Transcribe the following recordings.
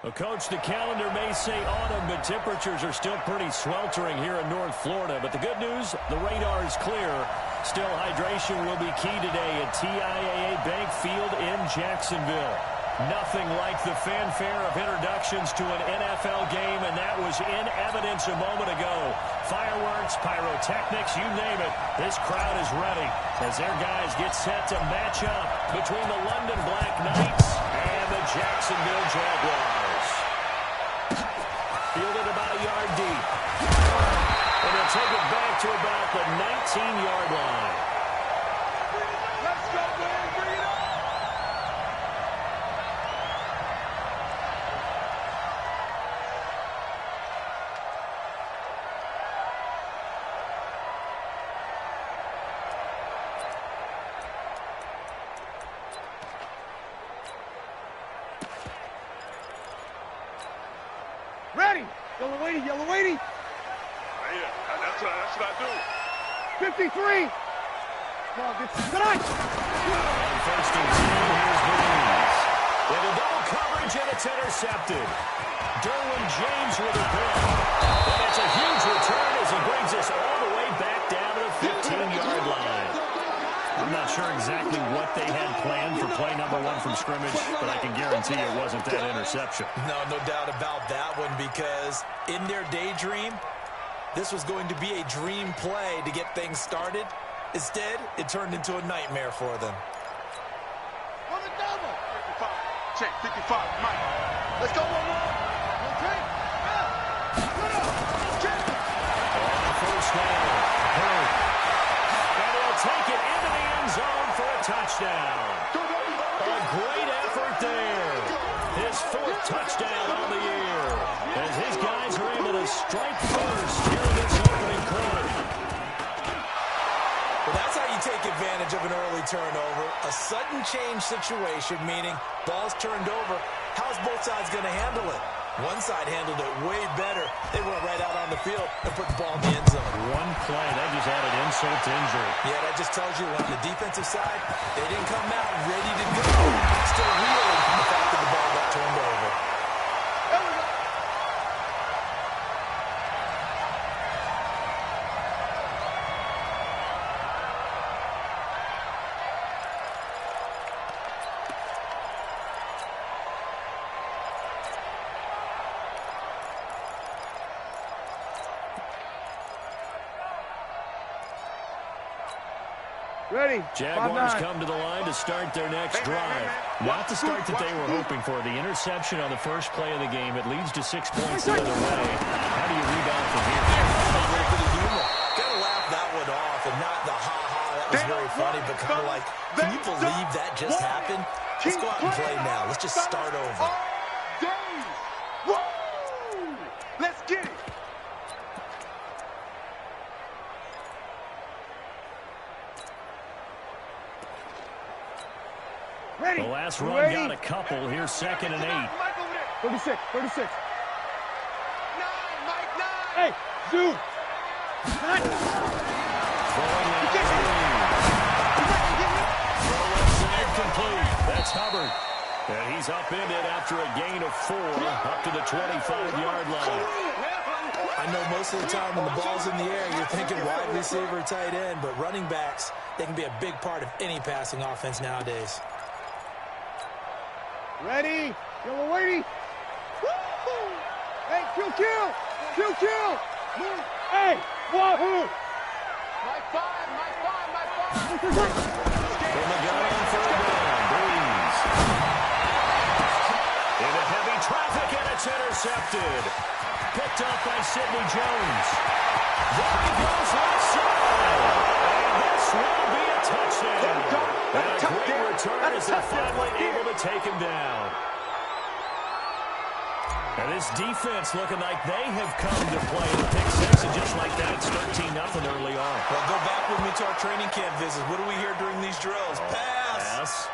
Well, Coach, the calendar may say autumn, but temperatures are still pretty sweltering here in North Florida. But the good news, the radar is clear. Still, hydration will be key today at TIAA Bank Field in Jacksonville. Nothing like the fanfare of introductions to an NFL game, and that was in evidence a moment ago. Fireworks, pyrotechnics, you name it. This crowd is ready as their guys get set to match up between the London Black Knights and the Jacksonville Jaguars. Fielded about a yard deep. And they'll take it back to about the 19-yard line. Let's go, man. Bring it on. Ready. Yellow waiting. Yeah, that's what I do. 53. Come on, get tonight. On first and 10, here's Breeze. With a double coverage, and it's intercepted. Derwin James with a pick. And it's a huge return as he brings us all the way back down to the 15-yard line. I'm not sure exactly what they had planned for play number one from scrimmage, but I can guarantee it wasn't that interception. No doubt about that one, because in their daydream, this was going to be a dream play to get things started. Instead, it turned into a nightmare for them. On the double. 55. Check, 55. Mike. Let's go one more. Okay. First down. Hurry. And he'll take it into the end zone for a touchdown. A great effort there. His fourth touchdown on the year, as his guys are able to strike first here in this opening quarter. Well, that's how you take advantage of an early turnover. A sudden change situation, meaning ball's turned over. How's both sides going to handle it? One side handled it way better. They went right out on the field and put the ball in the end zone. One play, that just added insult to injury. Yeah, that just tells you on the defensive side, they didn't come out ready to go. Still reeling from the fact that the ball got turned over. Ready. Jaguars come to the line to start their next drive. Not the start that they were hoping for. The interception on the first play of the game. It leads to 6 points the other way. How do you rebound from here? Gotta laugh that one off and not the ha-ha. That was very funny, but kind of like, can you believe that just happened? Let's go out and play now. Let's just start over. Woo! Let's get it. Ready. The last run got a couple. Here's 2nd and 8. 36. 9, Mike, 9. Hey, Zoom. 9. Complete. That's Hubbard. And he's upended after a gain of 4 up to the 25-yard line. I know most of the time when the ball's in the air, you're thinking wide receiver, tight end, but running backs, they can be a big part of any passing offense nowadays. Ready. Yellow waiting. Hey, Q. Move. Hey, wahoo. Mike 5. From the gun for a down. Breeze. Into heavy traffic, and it's intercepted. Picked up by Sidney Jones. There he goes left side. And this will be a touchdown. And a great return as they're finally able to take him down. And this defense looking like they have come to play the pick six, and just like that, it's 13-0 early on. Well, go back with me to our training camp visits. What do we hear during these drills? Pass.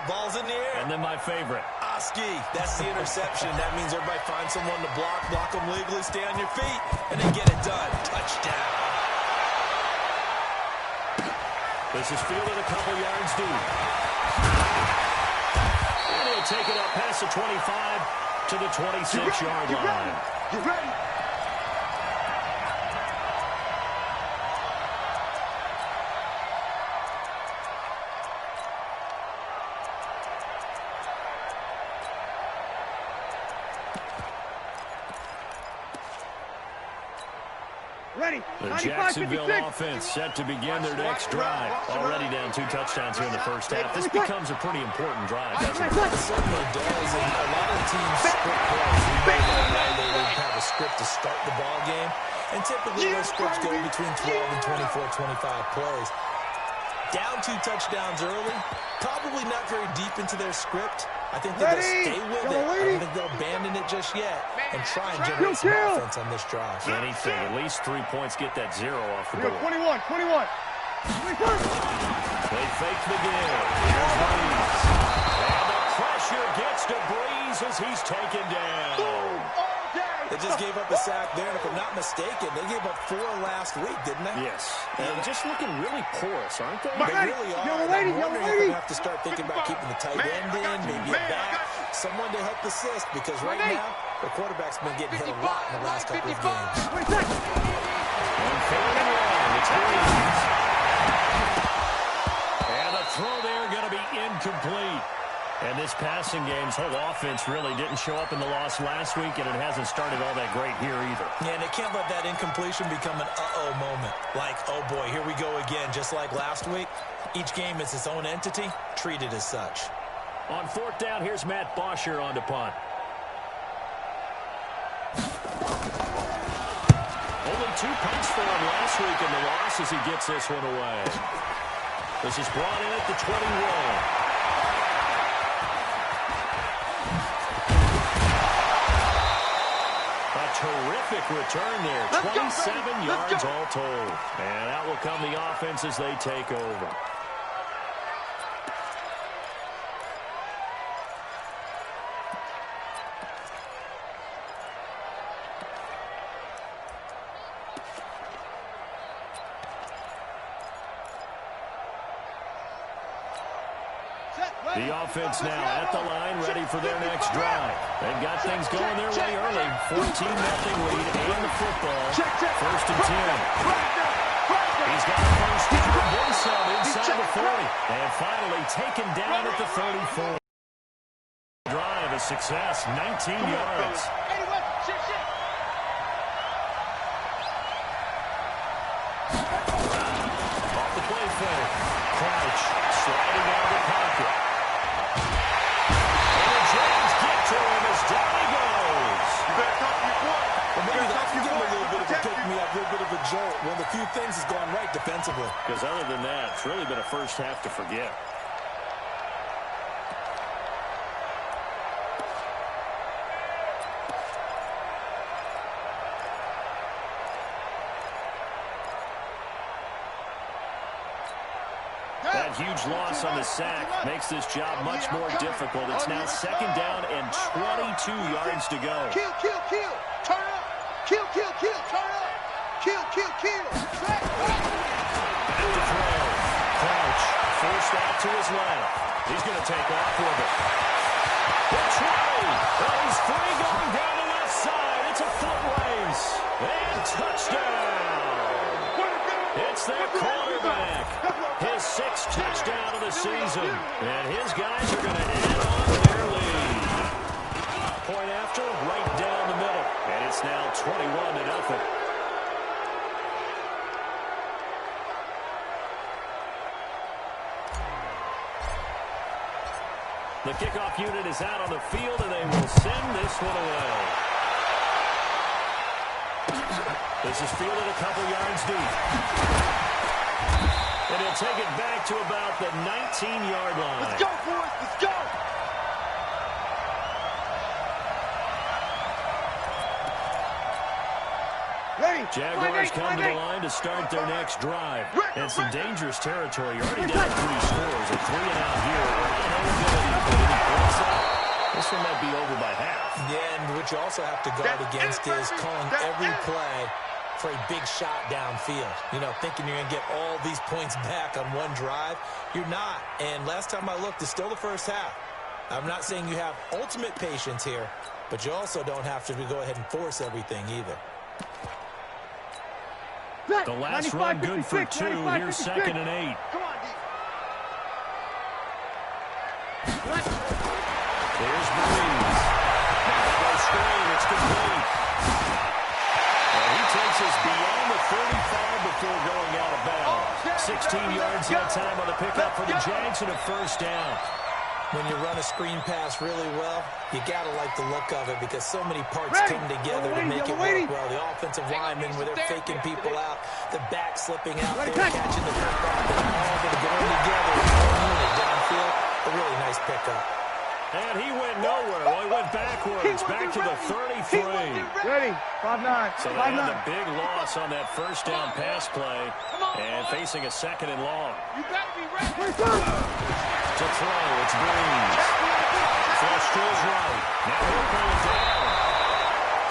Ball's in the air. And then my favorite. Oski. That's the interception. That means everybody find someone to block them legally, stay on your feet, and then get it done. Touchdown. This is fielded a couple yards deep. And he'll take it up past the 25 to the 26-yard line. You ready? The Jacksonville offense set to begin their next drive. Already down 2 touchdowns here in the first half. This becomes a pretty important drive, doesn't it? It certainly does. And a lot of teams script plays. We know that they don't have a script to start the ball game. And typically those scripts go between 12 and 24, 25 plays. Down 2 touchdowns early. Probably not very deep into their script. I think they're going to stay with it. I don't think they'll abandon it just yet and try and generate some offense on this drive. Anything. At least 3 points. Get that 0 off the board. 21. They fake the give. Here's Breeze. And the pressure gets to Breeze as he's taken down. They just gave up a sack there, and if I'm not mistaken, they gave up 4 last week, didn't they? Yes. And just looking really porous, aren't they? They really are. I'm wondering if they have to start thinking about keeping the tight end in, maybe a back, someone to help assist, because right now, the quarterback's been getting hit a lot in the last couple of games. And 4-1, it's Breeze. And a throw there going to be incomplete. And this passing game's whole offense really didn't show up in the loss last week, and it hasn't started all that great here either. Yeah, and they can't let that incompletion become an uh-oh moment. Like, oh boy, here we go again, just like last week. Each game is its own entity, treated as such. On 4th down, here's Matt Bosher on to punt. Only 2 punts for him last week in the loss as he gets this one away. This is brought in at the 21. Terrific return there. 27 yards all told. And out will come the offense as they take over. The offense now at the line, ready for their next drive. They've got things going their way early. 14-0 lead and the football. 1st and 10. He's got a first down. Then some inside the 40. And finally taken down at the 34. Drive a success. 19 yards. Off the play fake. Crouch sliding out of the pocket. To him as down he goes. You better talk to your boy. Well, maybe that can give him a little bit of a pick-me-up, a little bit of a jolt. One of the few things has gone right defensively. Because other than that, it's really been a first half to forget. That huge loss on the sack makes this job much more difficult. It's now 2nd down and 22 yards to go. Kill, turn up. Kill, turn up. Kill. Back to throw. Crouch forced out to his left. He's going to take off with it. It's right. Oh, he's free going down the left side. It's a foot race. And touchdown. It's their quarterback. His 6th touchdown of the season. And his guys are going to add on to their lead. Point after, right down the middle. And it's now 21-0. The kickoff unit is out on the field, and they will send this one away. This is fielded a couple yards deep. And he'll take it back to about the 19-yard line. Let's go, boys. Let's go. Ready. Jaguars come to the line to start their next drive. And some dangerous territory. You're already down 3 scores. A 3-and-out here. This one might be over by half. Yeah, and what you also have to guard against is calling every play for a big shot downfield. You know, thinking you're going to get all these points back on one drive. You're not. And last time I looked, it's still the first half. I'm not saying you have ultimate patience here, but you also don't have to go ahead and force everything either. The last run good for 2. Here's 2nd and 8. Come on, D. Here's Breeze. Now screen. It's complete. And he takes us beyond the 35 before going out of bounds. 16 yards that time on the pickup for the Jags and a first down. When you run a screen pass really well, you got to like the look of it because so many parts come together to make it work well. The offensive linemen, where they're faking people out, the back slipping out there, catching the football, all going together in one unit downfield. A really nice pickup. And he went nowhere. Well, he went backwards, back to the 33. Ready, 5-9. So they had the big loss on that first down pass play and facing a 2nd and long. You better be ready. To throw, it's Breeze. Flush to his right. Now he'll pull it down.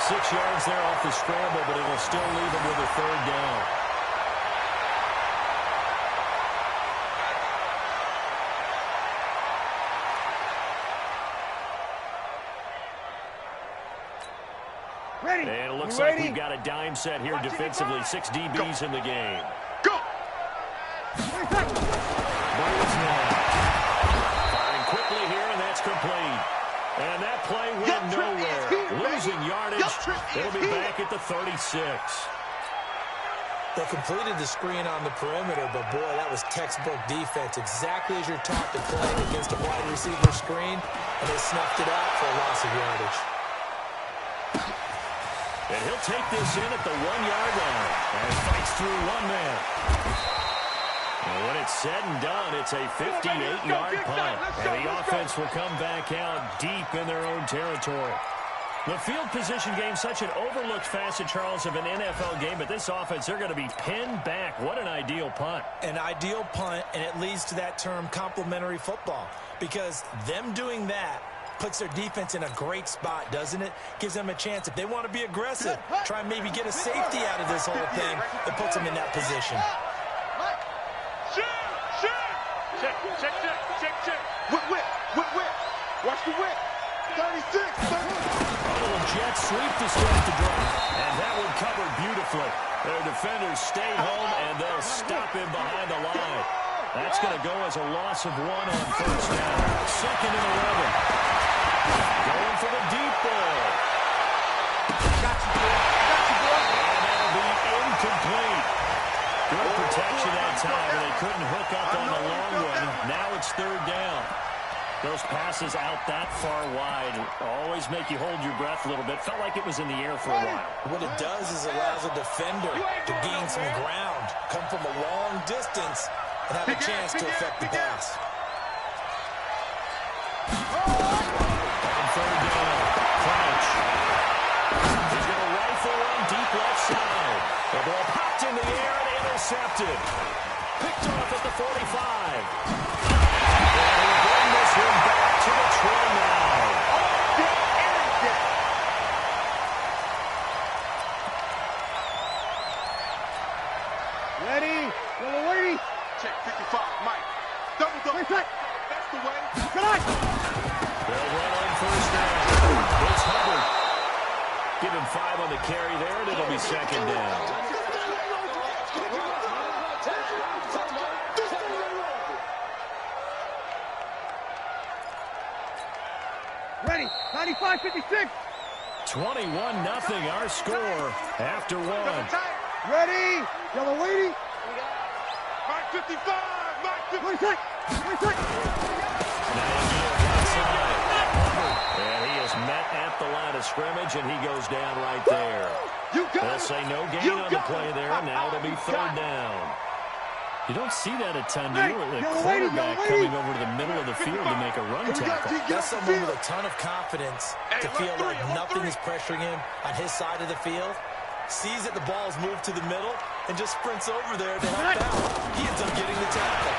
6 yards there off the scramble, but it'll still leave him with a 3rd down. Ready. And it looks like we've got a dime set here defensively. 6 DBs in the game. Go! Breeze now. Firing quickly here, and that's complete. And that play went nowhere. Losing yardage. It'll be back at the 36. They completed the screen on the perimeter, but boy, that was textbook defense. Exactly as you're taught to play against a wide receiver screen, and they snuffed it out for a loss of yardage. And he'll take this in at the 1-yard line and fights through one man. And when it's said and done, it's a 58-yard punt. And the offense will come back out deep in their own territory. The field position game, such an overlooked facet, Charles, of an NFL game. But this offense, they're going to be pinned back. What an ideal punt. An ideal punt, and it leads to that term complementary football. Because them doing that puts their defense in a great spot, doesn't it? Gives them a chance. If they want to be aggressive, try and maybe get a safety out of this whole thing, it puts them in that position. Check. Whip. Watch the whip. 36. A little jet sweep to start the drive. And that one covered beautifully. Their defenders stayed home, and they'll stop him behind the line. That's going to go as a loss of 1 on first down. 2nd and 11. Going for the deep ball. Got you, boy. And that'll be incomplete. Good protection that time, and they couldn't hook up on the long one. Now it's 3rd down. Those passes out that far wide always make you hold your breath a little bit. Felt like it was in the air for a while. What it does is allows a defender to gain some ground, come from a long distance, and have a chance to affect the pass. On 3rd down, Crouch. He's going to rifle one deep left side. The ball popped in the air and intercepted. Picked off at the 45. And we'll bring this one back to the 29. Ready. Yellow lady. Check 55, Mike. Double. That's the way. They'll run on first down. It's Hubbard. Give him 5 on the carry there, and it'll be 2nd down. Ready. 95-56. 21-0 our score after 1. Ready. Yellow lady. Mike 55, Mike 55. 26. And he is met at the line of scrimmage, and he goes down right there. They'll say no gain on the play there, and now it'll be 3rd down. You don't see that a ton, do you? The quarterback coming over to the middle of the field to make a run tackle. That's someone with a ton of confidence to feel like nothing is pressuring him on his side of the field. Sees that the ball's moved to the middle and just sprints over there to help out. He ends up getting the tackle.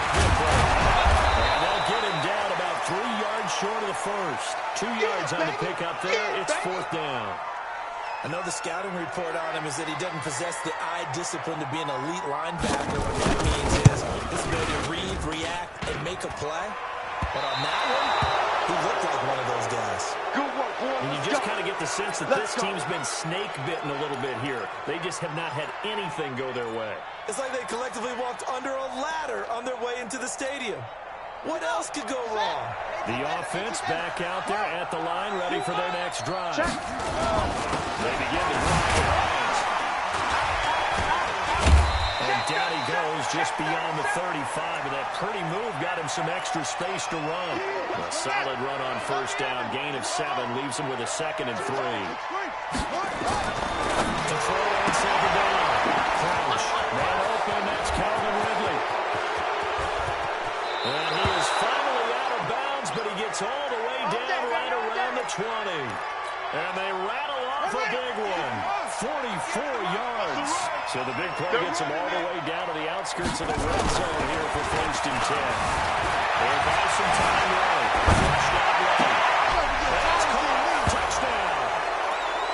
And they'll get him down about 3 yards short of the first. 2 yards on the pickup there. It's 4th down. Another scouting report on him is that he doesn't possess the eye discipline to be an elite linebacker. What that means is his ability to read, react, and make a play. But on that one, He looked like one of those guys. Good work, boy. And you just kind of get the sense that this team's been snake-bitten a little bit here. They just have not had anything go their way. It's like they collectively walked under a ladder on their way into the stadium. What else could go wrong? The offense back out there at the line, ready for their next drive. They begin to drive the lines. And down he goes just beyond the 35, and that pretty move got him some extra space to run. A solid run on first down, gain of 7, leaves him with a 2nd and 3. To throw on 2nd down. Crouch, man open, that's Calvin Ridley. And he is finally out of bounds, but he gets all the way down right around the 20. And they rattle off a big one. 44 yards. So the big play gets him all the way down to the outskirts of the red zone here for 1st and 10. They'll buy some time left. Touchdown run. That's caught. Touchdown.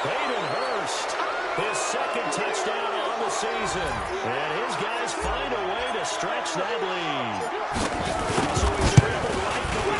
Hayden Hurst, his 2nd touchdown on the season. And his guys find a way to stretch that lead. So he's driven right to his